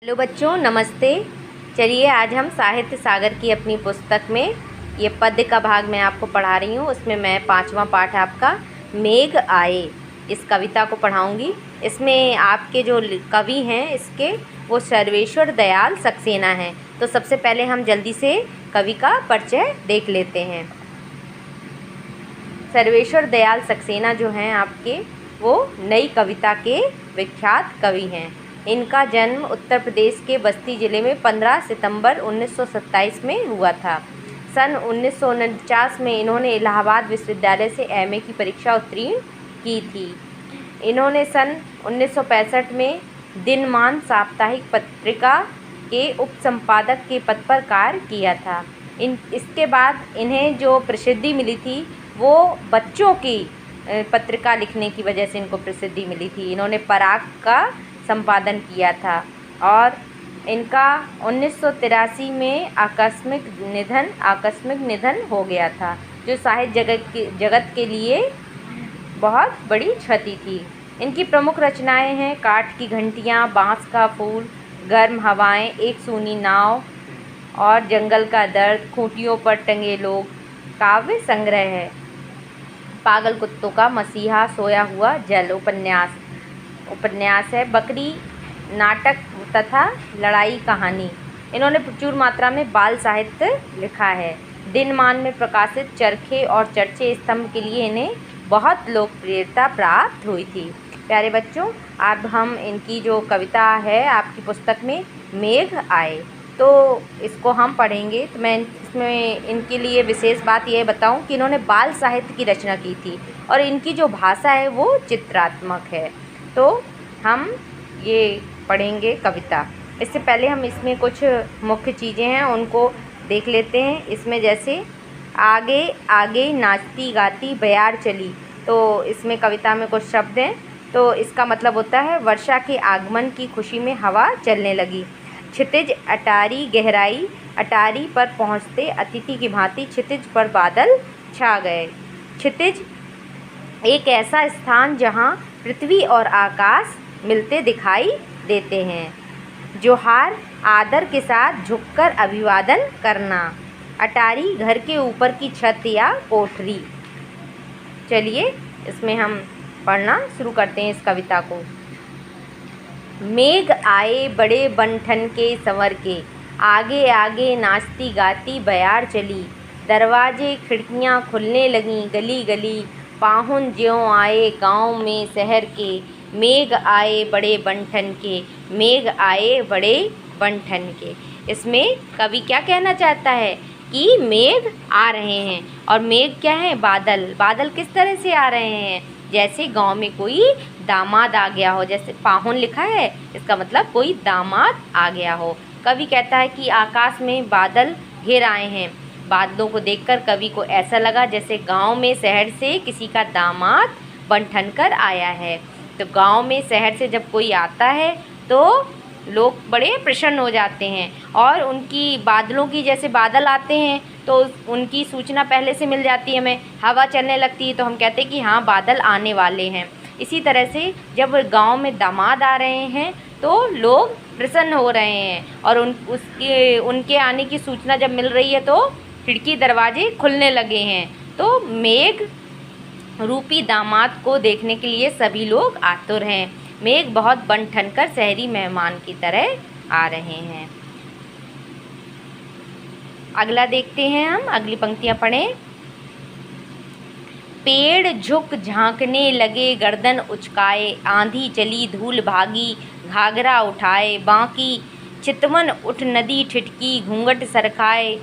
Hello बच्चों, नमस्ते। चलिए आज हम साहित्य सागर की अपनी पुस्तक में ये पद्य का भाग मैं आपको पढ़ा रही हूँ। उसमें मैं 5वां पाठ आपका मेघ आए इस कविता को पढ़ाऊँगी। इसमें आपके जो कवि हैं इसके वो सर्वेश्वर दयाल सक्सेना हैं। तो सबसे पहले हम जल्दी से कवि का परिचय देख लेते हैं। सर्वेश्वर दयाल सक्सेना जो हैं आपके वो नई कविता के विख्यात कवि हैं। इनका जन्म उत्तर प्रदेश के बस्ती ज़िले में 15 सितंबर 1927 में हुआ था। सन 1949 में इन्होंने इलाहाबाद विश्वविद्यालय से एमए की परीक्षा उत्तीर्ण की थी। इन्होंने सन 1965 में दिनमान साप्ताहिक पत्रिका के उपसंपादक के पद पर कार्य किया था। इसके बाद इन्हें जो प्रसिद्धि मिली थी वो बच्चों की पत्रिका लिखने की वजह से इनको प्रसिद्धि मिली थी। इन्होंने पराग का संपादन किया था और इनका 1983 में आकस्मिक निधन हो गया था, जो साहित्य जगत के लिए बहुत बड़ी क्षति थी। इनकी प्रमुख रचनाएं हैं काठ की घंटियां, बांस का फूल, गर्म हवाएं, एक सूनी नाव और जंगल का दर्द, खूंटियों पर टंगे लोग। काव्य संग्रह है पागल कुत्तों का मसीहा, सोया हुआ जल उपन्यास है, बकरी नाटक तथा लड़ाई कहानी। इन्होंने प्रचुर मात्रा में बाल साहित्य लिखा है। दिनमान में प्रकाशित चरखे और चर्चे स्तंभ के लिए इन्हें बहुत लोकप्रियता प्राप्त हुई थी। प्यारे बच्चों, अब हम इनकी जो कविता है आपकी पुस्तक में मेघ आए, तो इसको हम पढ़ेंगे। तो मैं इसमें इनके लिए विशेष बात यह बताऊं कि इन्होंने बाल साहित्य की रचना की थी और इनकी जो भाषा है वो चित्रात्मक है। तो हम ये पढ़ेंगे कविता। इससे पहले हम इसमें कुछ मुख्य चीज़ें हैं उनको देख लेते हैं। इसमें जैसे आगे आगे नाचती गाती बयार चली, तो इसमें कविता में कुछ शब्द हैं। तो इसका मतलब होता है वर्षा के आगमन की खुशी में हवा चलने लगी। क्षितिज अटारी गहराई, अटारी पर पहुँचते अतिथि की भांति क्षितिज पर बादल छा गए। क्षितिज एक ऐसा स्थान जहाँ पृथ्वी और आकाश मिलते दिखाई देते हैं। जोहार आदर के साथ झुककर अभिवादन करना। अटारी घर के ऊपर की छत या कोठरी। चलिए इसमें हम पढ़ना शुरू करते हैं इस कविता को। मेघ आए बड़े बन-ठन के संवर के, आगे आगे नाचती गाती बयार चली। दरवाजे खिड़कियाँ खुलने लगीं गली गली, पाहुन ज्यों आए गाँव में शहर के। मेघ आए बड़े बन-ठन के, मेघ आए बड़े बन-ठन के। इसमें कवि क्या कहना चाहता है कि मेघ आ रहे हैं। और मेघ क्या है? बादल। बादल किस तरह से आ रहे हैं? जैसे गांव में कोई दामाद आ गया हो। जैसे पाहुन लिखा है, इसका मतलब कोई दामाद आ गया हो। कवि कहता है कि आकाश में बादल घिर आए हैं। बादलों को देखकर कवि को ऐसा लगा जैसे गांव में शहर से किसी का दामाद बन ठन कर आया है। तो गांव में शहर से जब कोई आता है तो लोग बड़े प्रसन्न हो जाते हैं और उनकी बादलों की, जैसे बादल आते हैं तो उनकी सूचना पहले से मिल जाती है हमें। हवा चलने लगती है तो हम कहते हैं कि हाँ बादल आने वाले हैं। इसी तरह से जब गांव में दामाद आ रहे हैं तो लोग प्रसन्न हो रहे हैं और उनके आने की सूचना जब मिल रही है तो खिड़की दरवाजे खुलने लगे हैं। तो मेघ रूपी दामाद को देखने के लिए सभी लोग आतुर हैं। मेघ बहुत बन ठन कर शहरी मेहमान की तरह आ रहे हैं। अगला देखते हैं हम, अगली पंक्तियां पढ़ें। पेड़ झुक झांकने लगे गर्दन उचकाए, आंधी चली धूल भागी घाघरा उठाए। बाकी चितवन उठ नदी ठिठकी घूंघट सरखाए,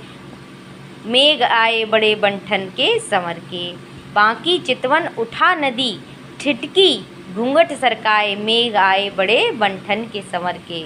मेघ आए बड़े बन ठन के संवर के। बाकी चितवन उठा नदी ठिठकी घूंघट सरकाए, मेघ आए बड़े बन ठन के संवर के।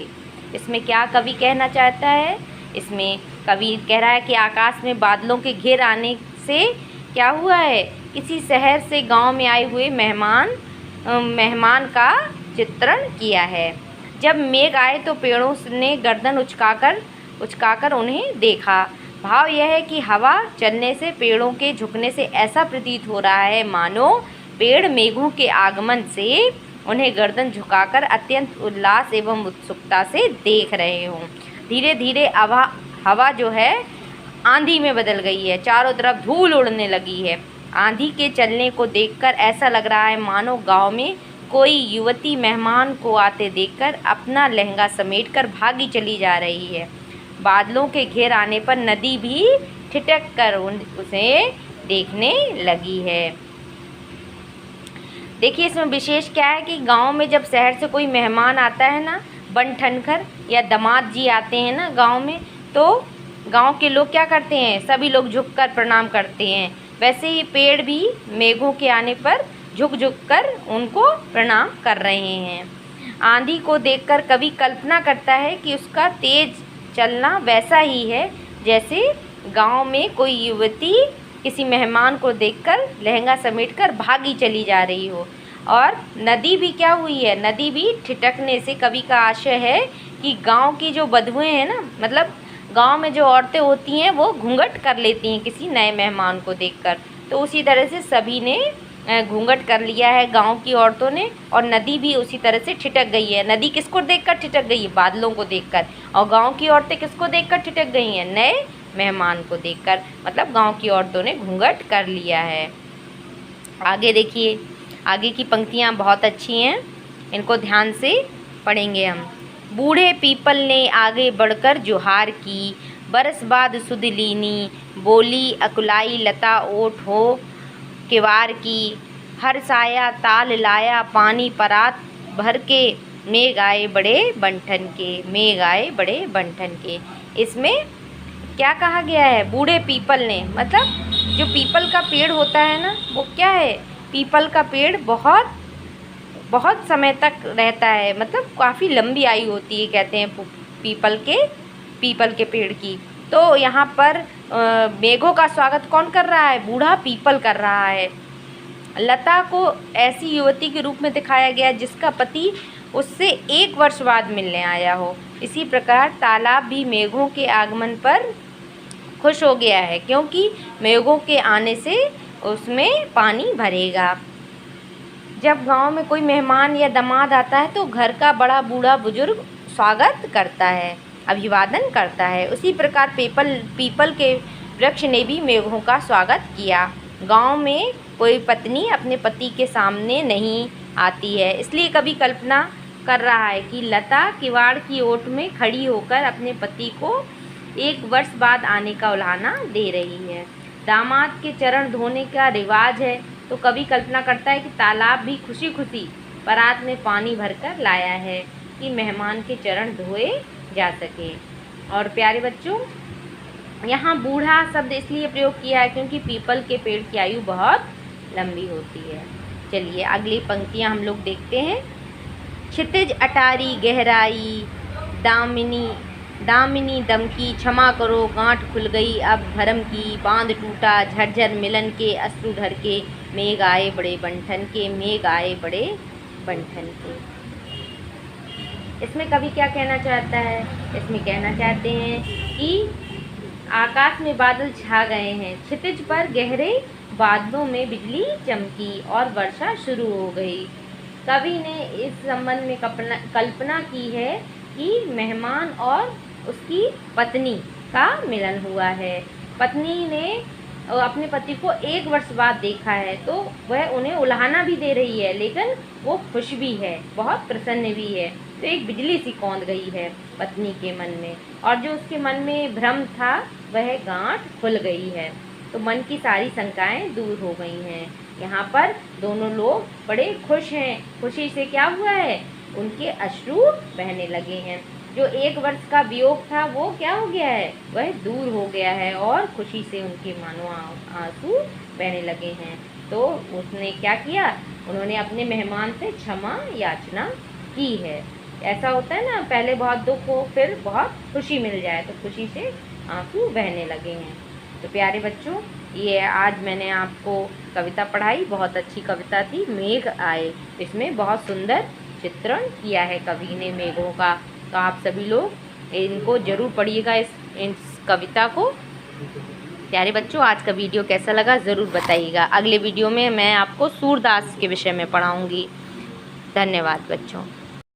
इसमें क्या कवि कहना चाहता है? इसमें कवि कह रहा है कि आकाश में बादलों के घिर आने से क्या हुआ है, किसी शहर से गांव में आए हुए मेहमान का चित्रण किया है। जब मेघ आए तो पेड़ों ने गर्दन उचकाकर उन्हें देखा। भाव यह है कि हवा चलने से, पेड़ों के झुकने से ऐसा प्रतीत हो रहा है मानो पेड़ मेघों के आगमन से उन्हें गर्दन झुकाकर अत्यंत उल्लास एवं उत्सुकता से देख रहे हों। धीरे धीरे हवा जो है आंधी में बदल गई है, चारों तरफ धूल उड़ने लगी है। आंधी के चलने को देखकर ऐसा लग रहा है मानो गांव में कोई युवती मेहमान को आते देखकर अपना लहंगा समेटकर भागी चली जा रही है। बादलों के घेर आने पर नदी भी ठिठक कर उसे देखने लगी है। देखिए इसमें विशेष क्या है कि गांव में जब शहर से कोई मेहमान आता है ना, बन ठनकर या दामाद जी आते हैं ना गांव में, तो गांव के लोग क्या करते हैं, सभी लोग झुककर प्रणाम करते हैं। वैसे ही पेड़ भी मेघों के आने पर झुक झुक कर उनको प्रणाम कर रहे हैं। आंधी को देखकर कवि कल्पना करता है कि उसका तेज चलना वैसा ही है जैसे गांव में कोई युवती किसी मेहमान को देखकर लहंगा समेटकर भागी चली जा रही हो। और नदी भी क्या हुई है, नदी भी ठिठकने से कवि का आशय है कि गांव की जो बधुएं हैं ना, मतलब गांव में जो औरतें होती हैं वो घूंघट कर लेती हैं किसी नए मेहमान को देखकर, तो उसी तरह से सभी ने घूंघट कर लिया है गांव की औरतों ने, और नदी भी उसी तरह से ठिठक गई है। नदी किसको देखकर ठिठक गई है, बादलों को देखकर, और गांव की औरतें किसको देखकर ठिठक गई हैं, नए मेहमान को देखकर, मतलब गांव की औरतों ने घूंघट कर लिया है। आगे देखिए, आगे की पंक्तियाँ बहुत अच्छी हैं, इनको ध्यान से पढ़ेंगे हम। बूढ़े पीपल ने आगे बढ़कर जुहार की, बरस बाद सुध लीनी, बोली अकुलाई लता ओठ हो किवार की, हर साया ताल लाया पानी परात भर के, मेघ आए बड़े बंठन के, मेघ आए बड़े बंठन के। इसमें क्या कहा गया है, बूढ़े पीपल ने, मतलब जो पीपल का पेड़ होता है ना, वो क्या है, पीपल का पेड़ बहुत बहुत समय तक रहता है, मतलब काफ़ी लंबी आयु होती है कहते हैं पीपल के पेड़ की। तो यहाँ पर मेघों का स्वागत कौन कर रहा है, बूढ़ा पीपल कर रहा है। लता को ऐसी युवती के रूप में दिखाया गया जिसका पति उससे 1 वर्ष बाद मिलने आया हो। इसी प्रकार तालाब भी मेघों के आगमन पर खुश हो गया है, क्योंकि मेघों के आने से उसमें पानी भरेगा। जब गांव में कोई मेहमान या दामाद आता है तो घर का बड़ा बूढ़ा बुजुर्ग स्वागत करता है, अभिवादन करता है। उसी प्रकार पीपल के वृक्ष ने भी मेघों का स्वागत किया। गांव में कोई पत्नी अपने पति के सामने नहीं आती है, इसलिए कवि कल्पना कर रहा है कि लता किवाड़ की ओट में खड़ी होकर अपने पति को 1 वर्ष बाद आने का उल्हाना दे रही है। दामाद के चरण धोने का रिवाज है, तो कवि कल्पना करता है कि तालाब भी खुशी खुशी परात में पानी भरकर लाया है कि मेहमान के चरण धोए जा सके। और प्यारे बच्चों, यहाँ बूढ़ा शब्द इसलिए प्रयोग किया है क्योंकि पीपल के पेड़ की आयु बहुत लंबी होती है। चलिए अगली पंक्तियाँ हम लोग देखते हैं। क्षितिज अटारी गहराई, दामिनी दमकी, क्षमा करो गांठ खुल गई अब भरम की, बांध टूटा झरझर मिलन के, अश्रु ढर के, मेघ आए बड़े बंठन के, मेघ आए बड़े बंठन के। इसमें कवि क्या कहना चाहता है, इसमें कहना चाहते हैं कि आकाश में बादल छा गए हैं, क्षितिज पर गहरे बादलों में बिजली चमकी और वर्षा शुरू हो गई। कवि ने इस संबंध में कल्पना की है कि मेहमान और उसकी पत्नी का मिलन हुआ है। पत्नी ने अपने पति को 1 वर्ष बाद देखा है, तो वह उन्हें उल्हाना भी दे रही है, लेकिन वो खुश भी है, बहुत प्रसन्न भी है। तो एक बिजली सी कौंध गई है पत्नी के मन में, और जो उसके मन में भ्रम था वह गांठ खुल गई है, तो मन की सारी शंकाएं दूर हो गई हैं। यहाँ पर दोनों लोग बड़े खुश हैं। खुशी से क्या हुआ है, उनके अश्रु बहने लगे हैं। जो 1 वर्ष का वियोग था वो क्या हो गया है, वह दूर हो गया है, और खुशी से उनके मानो आंसू बहने लगे हैं। तो उसने क्या किया, उन्होंने अपने मेहमान से क्षमा याचना की है। ऐसा होता है ना, पहले बहुत दुख हो फिर बहुत खुशी मिल जाए, तो खुशी से आंसू बहने लगे हैं। तो प्यारे बच्चों, ये आज मैंने आपको कविता पढ़ाई, बहुत अच्छी कविता थी, मेघ आए। इसमें बहुत सुंदर चित्रण किया है कवि ने मेघों का। तो आप सभी लोग इनको ज़रूर पढ़िएगा, इस कविता को। प्यारे बच्चों, आज का वीडियो कैसा लगा ज़रूर बताइएगा। अगले वीडियो में मैं आपको सूरदास के विषय में पढ़ाऊँगी। धन्यवाद बच्चों।